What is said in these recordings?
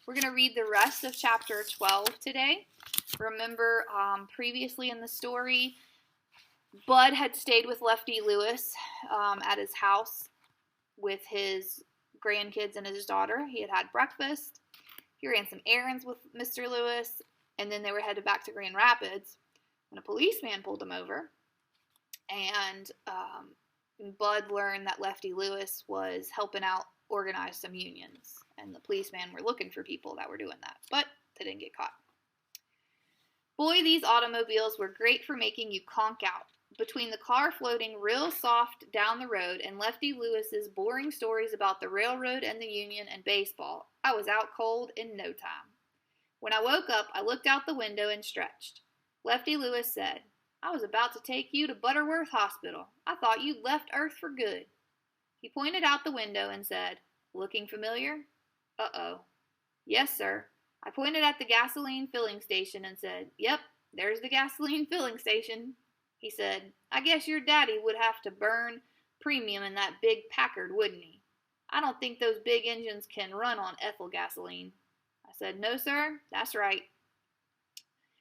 We're going to read the rest of chapter 12 today. Remember, previously in the story, Bud had stayed with Lefty Lewis at his house with his grandkids and his daughter. He had breakfast. He ran some errands with Mr. Lewis, and then they were headed back to Grand Rapids when a policeman pulled him over. And Bud learned that Lefty Lewis was helping out organize some unions, and the policemen were looking for people that were doing that, but they didn't get caught. Boy, these automobiles were great for making you conk out. Between the car floating real soft down the road and Lefty Lewis's boring stories about the railroad and the union and baseball, I was out cold in no time. When I woke up, I looked out the window and stretched. Lefty Lewis said, "I was about to take you to Butterworth Hospital. I thought you'd left Earth for good." He pointed out the window and said, "Looking familiar?" "Uh-oh." "Yes, sir." I pointed at the gasoline filling station and said, "Yep, there's the gasoline filling station." He said, "I guess your daddy would have to burn premium in that big Packard, wouldn't he? I don't think those big engines can run on ethyl gasoline." I said, "No, sir, that's right."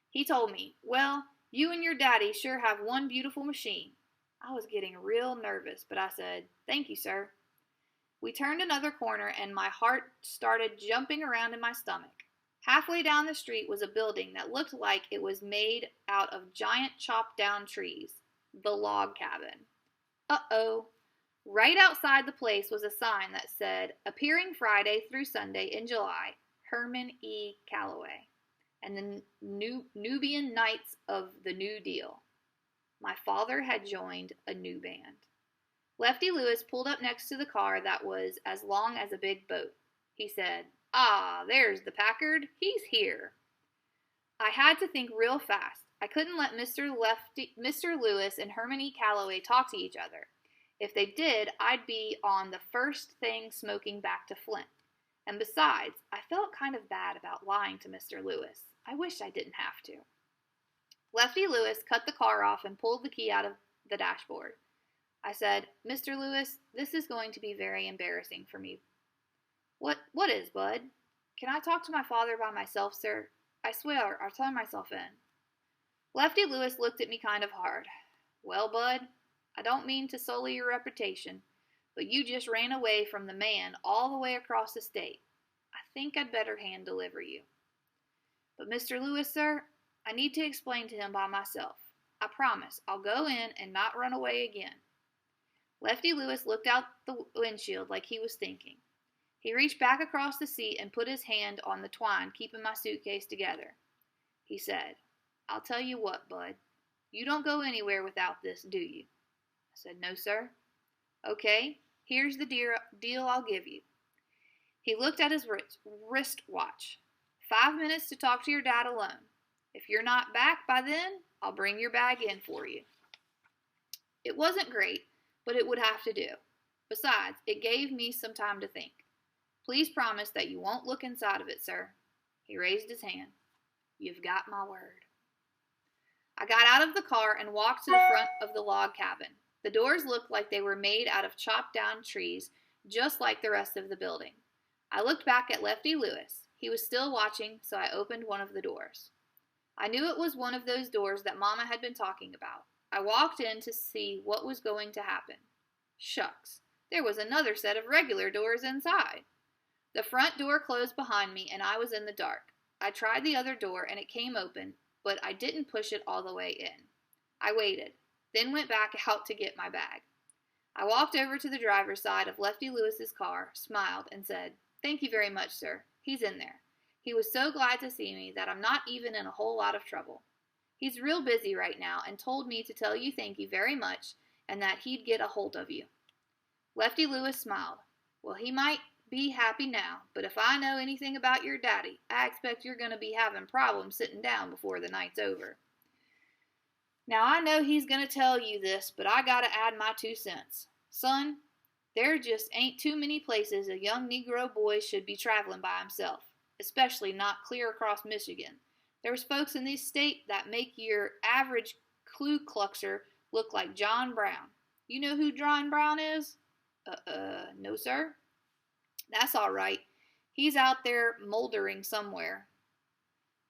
He told me, "Well, you and your daddy sure have one beautiful machine." I was getting real nervous, but I said, "Thank you, sir." We turned another corner and my heart started jumping around in my stomach. Halfway down the street was a building that looked like it was made out of giant chopped down trees. The log cabin. Uh-oh. Right outside the place was a sign that said, "Appearing Friday through Sunday in July, Herman E. Calloway and the Nubian Knights of the New Deal." My father had joined a new band. Lefty Lewis pulled up next to the car that was as long as a big boat. He said, "Ah, there's the Packard. He's here." I had to think real fast. I couldn't let Mr. Lewis and Herman E. Calloway talk to each other. If they did, I'd be on the first thing smoking back to Flint. And besides, I felt kind of bad about lying to Mr. Lewis. I wish I didn't have to. Lefty Lewis cut the car off and pulled the key out of the dashboard. I said, "Mr. Lewis, this is going to be very embarrassing for me." What is, Bud? Can I talk to my father by myself, sir? I swear, I'll turn myself in." Lefty Lewis looked at me kind of hard. "Well, Bud, I don't mean to sully your reputation, but you just ran away from the man all the way across the state. I think I'd better hand deliver you." "But Mr. Lewis, sir, I need to explain to him by myself. I promise I'll go in and not run away again." Lefty Lewis looked out the windshield like he was thinking. He reached back across the seat and put his hand on the twine keeping my suitcase together. He said, "I'll tell you what, Bud. You don't go anywhere without this, do you?" I said, "No, sir." "Okay, here's the deal I'll give you." He looked at his wristwatch. 5 minutes to talk to your dad alone. If you're not back by then, I'll bring your bag in for you. It wasn't great, but it would have to do. Besides, it gave me some time to think. "Please promise that you won't look inside of it, sir." He raised his hand. "You've got my word." I got out of the car and walked to the front of the log cabin. The doors looked like they were made out of chopped down trees, just like the rest of the building. I looked back at Lefty Lewis. He was still watching, so I opened one of the doors. I knew it was one of those doors that Mama had been talking about. I walked in to see what was going to happen. Shucks, there was another set of regular doors inside. The front door closed behind me, and I was in the dark. I tried the other door, and it came open, but I didn't push it all the way in. I waited, then went back out to get my bag. I walked over to the driver's side of Lefty Lewis's car, smiled, and said, "Thank you very much, sir. He's in there. He was so glad to see me that I'm not even in a whole lot of trouble. He's real busy right now and told me to tell you thank you very much and that he'd get a hold of you." Lefty Lewis smiled. "Well, he might be happy now, but if I know anything about your daddy, I expect you're going to be having problems sitting down before the night's over." Now, I know he's going to tell you this, but I got to add my 2 cents. Son, there just ain't too many places a young Negro boy should be traveling by himself, especially not clear across Michigan. There's folks in this state that make your average Ku Kluxer look like John Brown. You know who John Brown is? No, sir." "That's all right. He's out there moldering somewhere.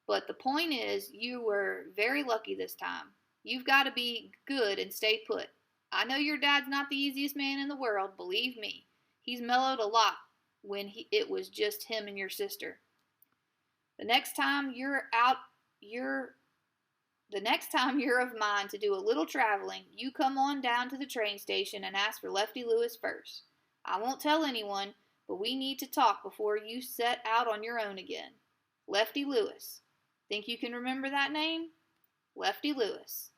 But the point is, you were very lucky this time. You've got to be good and stay put. I know your dad's not the easiest man in the world, believe me. He's mellowed a lot when it was just him and your sister. The next time you're of mine to do a little traveling, you come on down to the train station and ask for Lefty Lewis first. I won't tell anyone, but we need to talk before you set out on your own again. Lefty Lewis. Think you can remember that name? Lefty Lewis.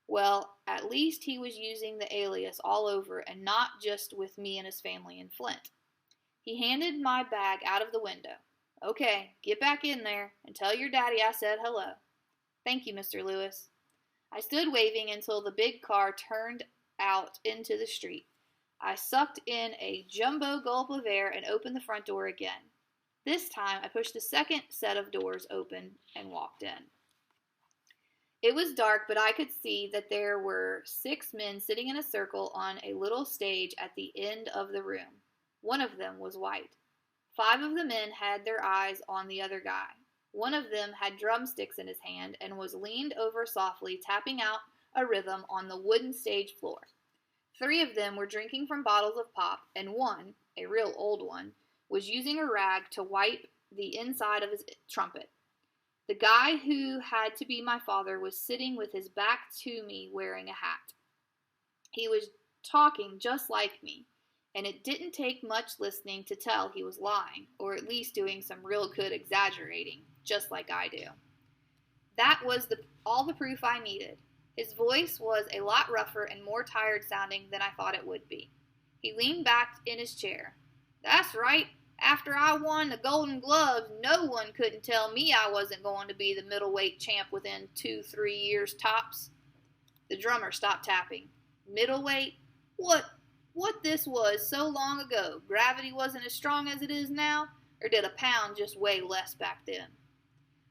Well, at least he was using the alias all over and not just with me and his family in Flint. He handed my bag out of the window. Okay, get back in there and tell your daddy I said hello. Thank you, Mr. Lewis. I stood waving until the big car turned out into the street. I sucked in a jumbo gulp of air and opened the front door again. This time, I pushed the second set of doors open and walked in. It was dark, but I could see that there were 6 men sitting in a circle on a little stage at the end of the room. One of them was white. 5 of the men had their eyes on the other guy. One of them had drumsticks in his hand and was leaned over softly, tapping out a rhythm on the wooden stage floor. 3 of them were drinking from bottles of pop, and one, a real old one, was using a rag to wipe the inside of his trumpet. The guy who had to be my father was sitting with his back to me wearing a hat. He was talking just like me, and it didn't take much listening to tell he was lying, or at least doing some real good exaggerating, just like I do. That was all the proof I needed. His voice was a lot rougher and more tired sounding than I thought it would be. He leaned back in his chair. That's right. After I won the Golden Gloves, no one couldn't tell me I wasn't going to be the middleweight champ within 2-3 years tops. The drummer stopped tapping. Middleweight? What this was so long ago? Gravity wasn't as strong as it is now? Or did a pound just weigh less back then?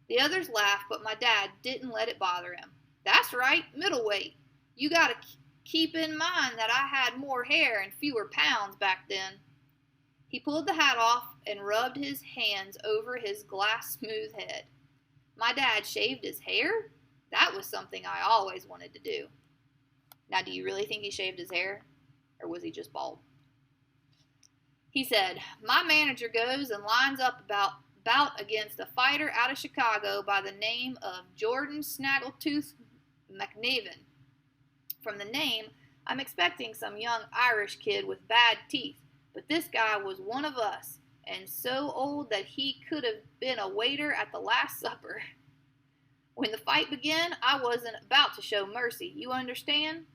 The others laughed, but my dad didn't let it bother him. That's right, middleweight. You got to keep in mind that I had more hair and fewer pounds back then. He pulled the hat off and rubbed his hands over his glass-smooth head. My dad shaved his hair? That was something I always wanted to do. Now, do you really think he shaved his hair? Or was he just bald? He said, my manager goes and lines up bout against a fighter out of Chicago by the name of Jordan Snaggletooth McNaven. From the name, I'm expecting some young Irish kid with bad teeth. But this guy was one of us, and so old that he could have been a waiter at the Last Supper. When the fight began, I wasn't about to show mercy, you understand?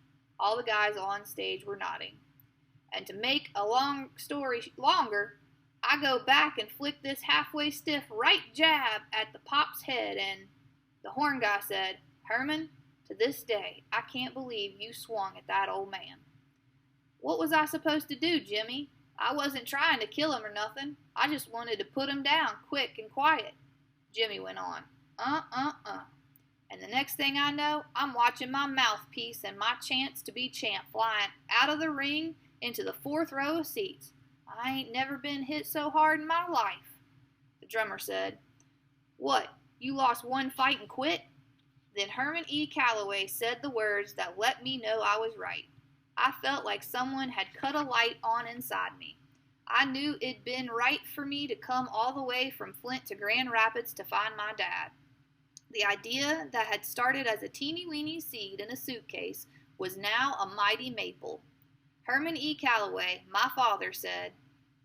All the guys on stage were nodding. And to make a long story longer, I go back and flick this halfway stiff right jab at the pop's head, and the horn guy said, Herman, to this day, I can't believe you swung at that old man. What was I supposed to do, Jimmy? I wasn't trying to kill him or nothing. I just wanted to put him down quick and quiet. Jimmy went on. And the next thing I know, I'm watching my mouthpiece and my chance to be champ flying out of the ring into the 4th row of seats. I ain't never been hit so hard in my life. The drummer said, What, you lost one fight and quit? Then Herman E. Calloway said the words that let me know I was right. I felt like someone had cut a light on inside me. I knew it'd been right for me to come all the way from Flint to Grand Rapids to find my dad. The idea that had started as a teeny-weeny seed in a suitcase was now a mighty maple. Herman E. Calloway, my father, said,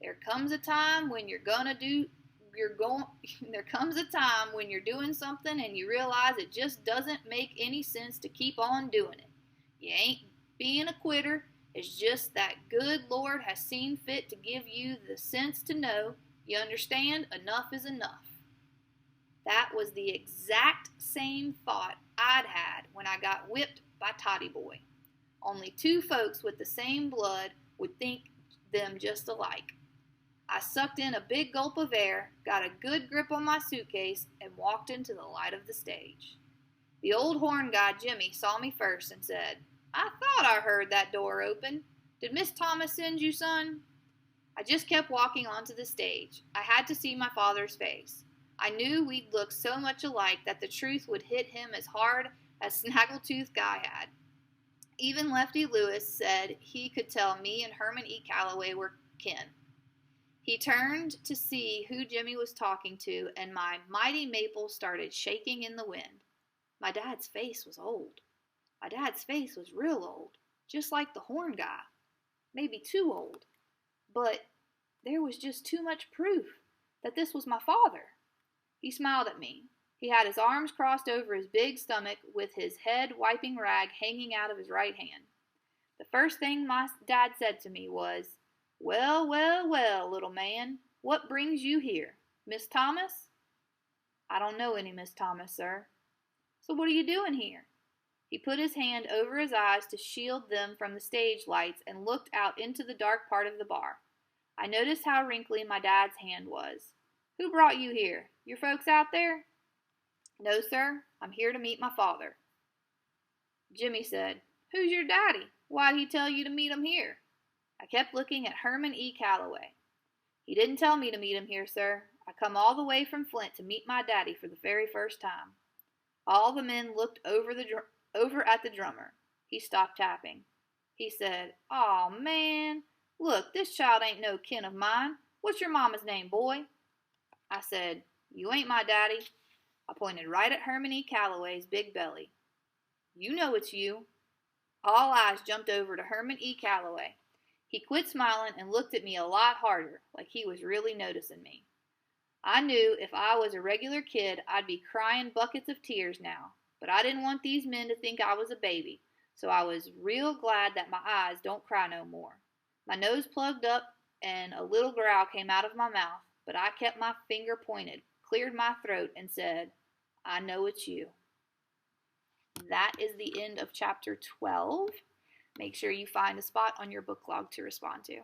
There comes a time when there comes a time when you're doing something and you realize it just doesn't make any sense to keep on doing it. You ain't being a quitter. It's just that good Lord has seen fit to give you the sense to know, you understand, enough is enough. That was the exact same thought I'd had when I got whipped by Toddy Boy. Only 2 folks with the same blood would think them just alike. I sucked in a big gulp of air, got a good grip on my suitcase, and walked into the light of the stage. The old horn guy, Jimmy, saw me first and said, I thought I heard that door open. Did Miss Thomas send you, son? I just kept walking onto the stage. I had to see my father's face. I knew we'd look so much alike that the truth would hit him as hard as Snaggletooth Guy had. Even Lefty Lewis said he could tell me and Herman E. Calloway were kin. He turned to see who Jimmy was talking to, and my mighty maple started shaking in the wind. My dad's face was old. My dad's face was real old, just like the horn guy. Maybe too old. But there was just too much proof that this was my father. He smiled at me. He had his arms crossed over his big stomach with his head wiping rag hanging out of his right hand. The first thing my dad said to me was, "Well, well, well, little man, what brings you here? Miss Thomas?" "I don't know any Miss Thomas, sir." "So what are you doing here?" He put his hand over his eyes to shield them from the stage lights and looked out into the dark part of the bar. I noticed how wrinkly my dad's hand was. "Who brought you here? Your folks out there?" "No, sir. I'm here to meet my father." Jimmy said, "Who's your daddy? Why'd he tell you to meet him here?" I kept looking at Herman E. Calloway. "He didn't tell me to meet him here, sir. I come all the way from Flint to meet my daddy for the very first time." All the men looked over at the drummer. He stopped tapping. He said, "Aw, man. Look, this child ain't no kin of mine. What's your mama's name, boy?" I said, "You ain't my daddy." I pointed right at Herman E. Calloway's big belly. "You know it's you." All eyes jumped over to Herman E. Calloway. He quit smiling and looked at me a lot harder, like he was really noticing me. I knew if I was a regular kid, I'd be crying buckets of tears now, but I didn't want these men to think I was a baby, so I was real glad that my eyes don't cry no more. My nose plugged up and a little growl came out of my mouth, but I kept my finger pointed, cleared my throat, and said, "I know it's you." That is the end of chapter 12. Make sure you find a spot on your book log to respond to.